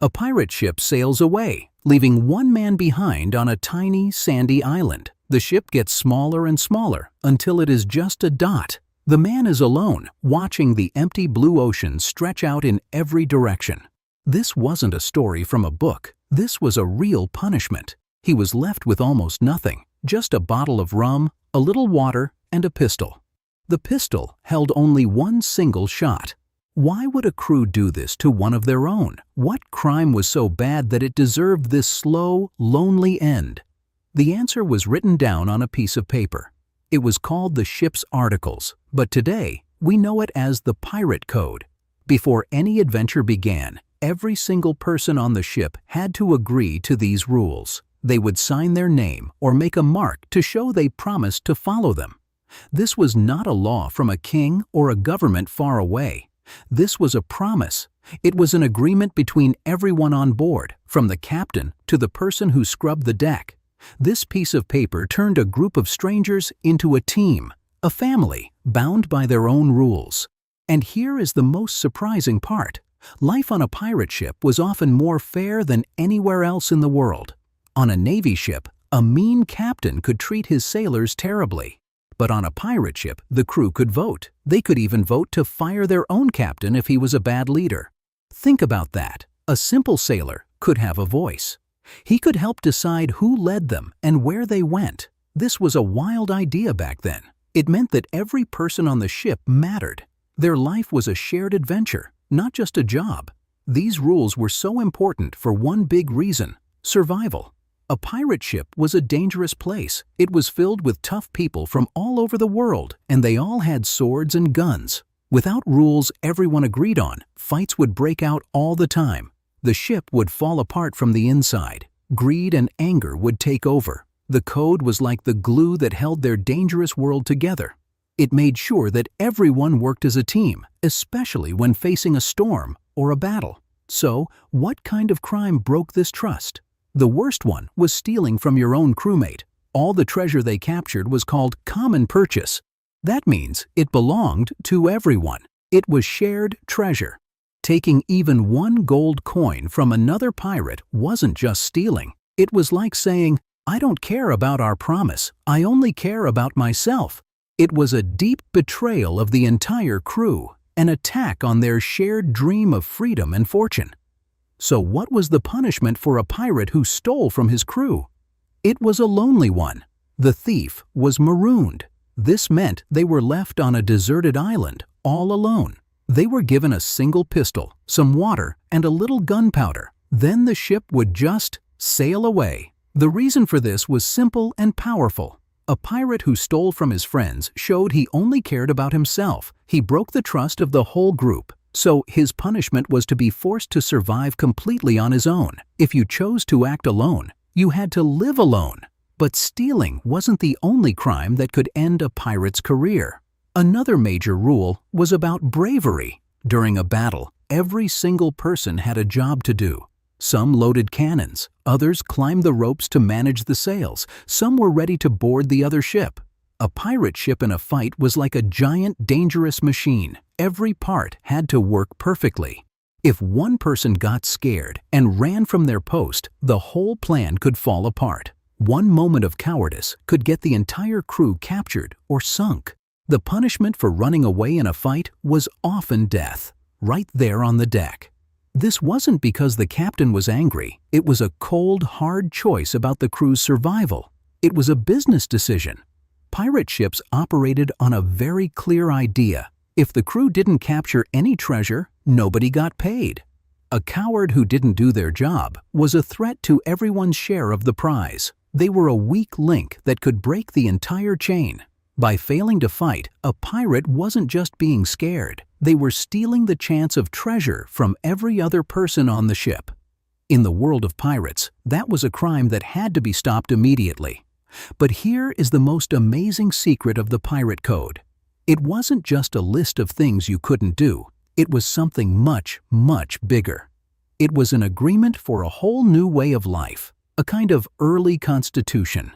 A pirate ship sails away, leaving one man behind on a tiny, sandy island. The ship gets smaller and smaller until it is just a dot. The man is alone, watching the empty blue ocean stretch out in every direction. This wasn't a story from a book. This was a real punishment. He was left with almost nothing, just a bottle of rum, a little water, and a pistol. The pistol held only one single shot. Why would a crew do this to one of their own? What crime was so bad that it deserved this slow, lonely end? The answer was written down on a piece of paper. It was called the ship's articles, but today we know it as the Pirate Code. Before any adventure began, every single person on the ship had to agree to these rules. They would sign their name or make a mark to show they promised to follow them. This was not a law from a king or a government far away. This was a promise. It was an agreement between everyone on board, from the captain to the person who scrubbed the deck. This piece of paper turned a group of strangers into a team, a family, bound by their own rules. And here is the most surprising part. Life on a pirate ship was often more fair than anywhere else in the world. On a Navy ship, a mean captain could treat his sailors terribly. But on a pirate ship, the crew could vote. They could even vote to fire their own captain if he was a bad leader. Think about that. A simple sailor could have a voice. He could help decide who led them and where they went. This was a wild idea back then. It meant that every person on the ship mattered. Their life was a shared adventure, not just a job. These rules were so important for one big reason: survival. A pirate ship was a dangerous place. It was filled with tough people from all over the world, and they all had swords and guns. Without rules everyone agreed on, fights would break out all the time. The ship would fall apart from the inside. Greed and anger would take over. The code was like the glue that held their dangerous world together. It made sure that everyone worked as a team, especially when facing a storm or a battle. So, what kind of crime broke this trust? The worst one was stealing from your own crewmate. All the treasure they captured was called common purchase. That means it belonged to everyone. It was shared treasure. Taking even one gold coin from another pirate wasn't just stealing. It was like saying, "I don't care about our promise. I only care about myself." It was a deep betrayal of the entire crew, an attack on their shared dream of freedom and fortune. So what was the punishment for a pirate who stole from his crew? It was a lonely one. The thief was marooned. This meant they were left on a deserted island, all alone. They were given a single pistol, some water, and a little gunpowder. Then the ship would just sail away. The reason for this was simple and powerful. A pirate who stole from his friends showed he only cared about himself. He broke the trust of the whole group. So his punishment was to be forced to survive completely on his own. If you chose to act alone, you had to live alone. But stealing wasn't the only crime that could end a pirate's career. Another major rule was about bravery. During a battle, every single person had a job to do. Some loaded cannons, others climbed the ropes to manage the sails, some were ready to board the other ship. A pirate ship in a fight was like a giant, dangerous machine. Every part had to work perfectly. If one person got scared and ran from their post, the whole plan could fall apart. One moment of cowardice could get the entire crew captured or sunk. The punishment for running away in a fight was often death, right there on the deck. This wasn't because the captain was angry. It was a cold, hard choice about the crew's survival. It was a business decision. Pirate ships operated on a very clear idea. If the crew didn't capture any treasure, nobody got paid. A coward who didn't do their job was a threat to everyone's share of the prize. They were a weak link that could break the entire chain. By failing to fight, a pirate wasn't just being scared. They were stealing the chance of treasure from every other person on the ship. In the world of pirates, that was a crime that had to be stopped immediately. But here is the most amazing secret of the Pirate Code. It wasn't just a list of things you couldn't do. It was something much, much bigger. It was an agreement for a whole new way of life, a kind of early constitution.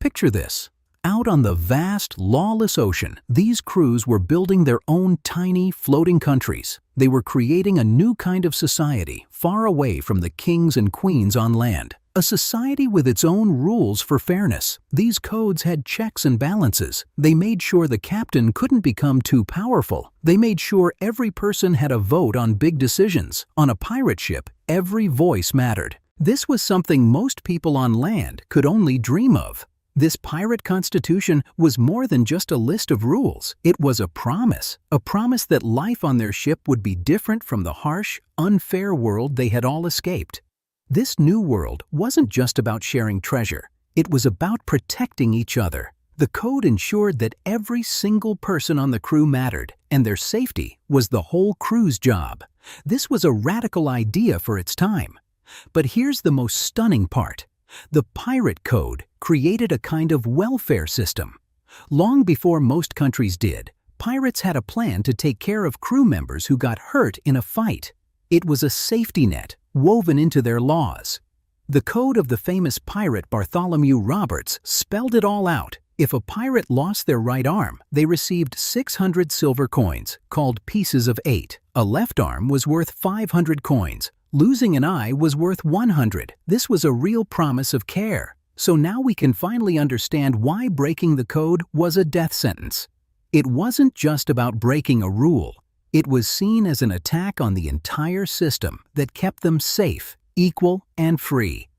Picture this. Out on the vast, lawless ocean, these crews were building their own tiny, floating countries. They were creating a new kind of society, far away from the kings and queens on land. A society with its own rules for fairness. These codes had checks and balances. They made sure the captain couldn't become too powerful. They made sure every person had a vote on big decisions. On a pirate ship, every voice mattered. This was something most people on land could only dream of. This pirate constitution was more than just a list of rules. It was a promise that life on their ship would be different from the harsh, unfair world they had all escaped. This new world wasn't just about sharing treasure. It was about protecting each other. The code ensured that every single person on the crew mattered, and their safety was the whole crew's job. This was a radical idea for its time. But here's the most stunning part. The pirate code created a kind of welfare system. Long before most countries did, pirates had a plan to take care of crew members who got hurt in a fight. It was a safety net woven into their laws. The code of the famous pirate Bartholomew Roberts spelled it all out. If a pirate lost their right arm, they received 600 silver coins, called pieces of 8. A left arm was worth 500 coins. Losing an eye was worth 100. This was a real promise of care. So now we can finally understand why breaking the code was a death sentence. It wasn't just about breaking a rule. It was seen as an attack on the entire system that kept them safe, equal, and free.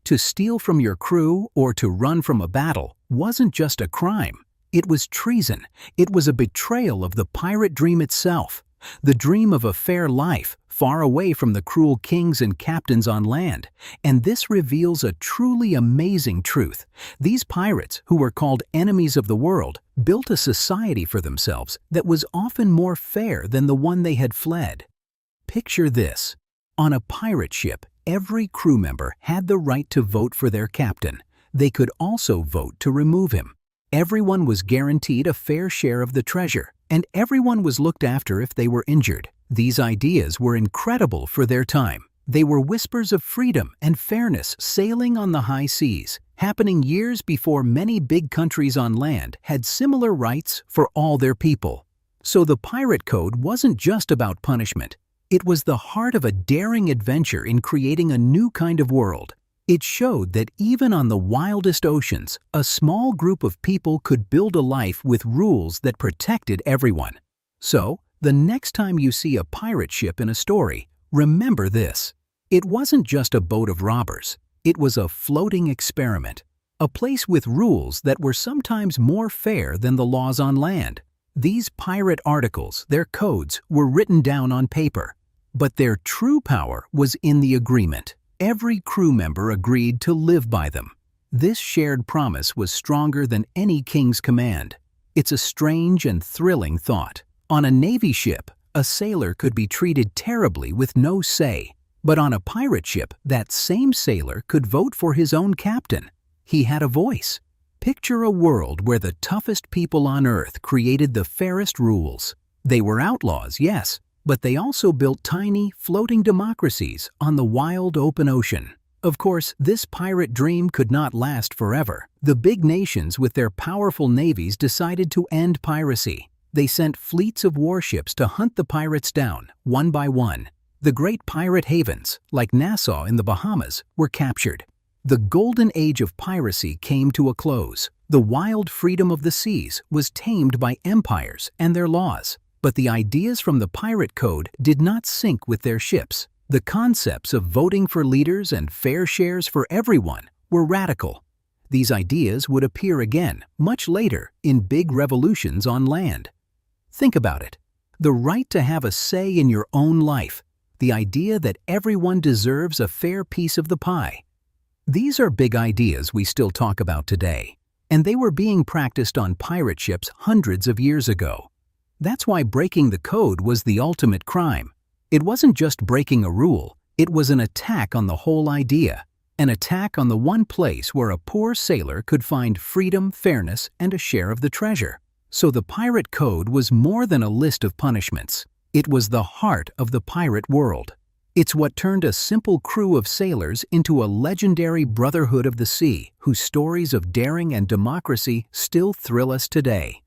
To steal from your crew or to run from a battle wasn't just a crime. It was treason. It was a betrayal of the pirate dream itself. The dream of a fair life, far away from the cruel kings and captains on land. And this reveals a truly amazing truth. These pirates, who were called enemies of the world, built a society for themselves that was often more fair than the one they had fled. Picture this. On a pirate ship, every crew member had the right to vote for their captain. They could also vote to remove him. Everyone was guaranteed a fair share of the treasure, and everyone was looked after if they were injured. These ideas were incredible for their time. They were whispers of freedom and fairness sailing on the high seas, happening years before many big countries on land had similar rights for all their people. So the pirate code wasn't just about punishment. It was the heart of a daring adventure in creating a new kind of world. It showed that even on the wildest oceans, a small group of people could build a life with rules that protected everyone. So, the next time you see a pirate ship in a story, remember this. It wasn't just a boat of robbers. It was a floating experiment, a place with rules that were sometimes more fair than the laws on land. These pirate articles, their codes, were written down on paper, but their true power was in the agreement. Every crew member agreed to live by them. This shared promise was stronger than any king's command. It's a strange and thrilling thought. On a Navy ship, a sailor could be treated terribly with no say. But on a pirate ship, that same sailor could vote for his own captain. He had a voice. Picture a world where the toughest people on earth created the fairest rules. They were outlaws, yes, but they also built tiny, floating democracies on the wild open ocean. Of course, this pirate dream could not last forever. The big nations with their powerful navies decided to end piracy. They sent fleets of warships to hunt the pirates down, one by one. The great pirate havens, like Nassau in the Bahamas, were captured. The golden age of piracy came to a close. The wild freedom of the seas was tamed by empires and their laws. But the ideas from the pirate code did not sync with their ships. The concepts of voting for leaders and fair shares for everyone were radical. These ideas would appear again, much later, in big revolutions on land. Think about it. The right to have a say in your own life. The idea that everyone deserves a fair piece of the pie. These are big ideas we still talk about today, and they were being practiced on pirate ships hundreds of years ago. That's why breaking the code was the ultimate crime. It wasn't just breaking a rule, it was an attack on the whole idea. An attack on the one place where a poor sailor could find freedom, fairness, and a share of the treasure. So the pirate code was more than a list of punishments. It was the heart of the pirate world. It's what turned a simple crew of sailors into a legendary brotherhood of the sea whose stories of daring and democracy still thrill us today.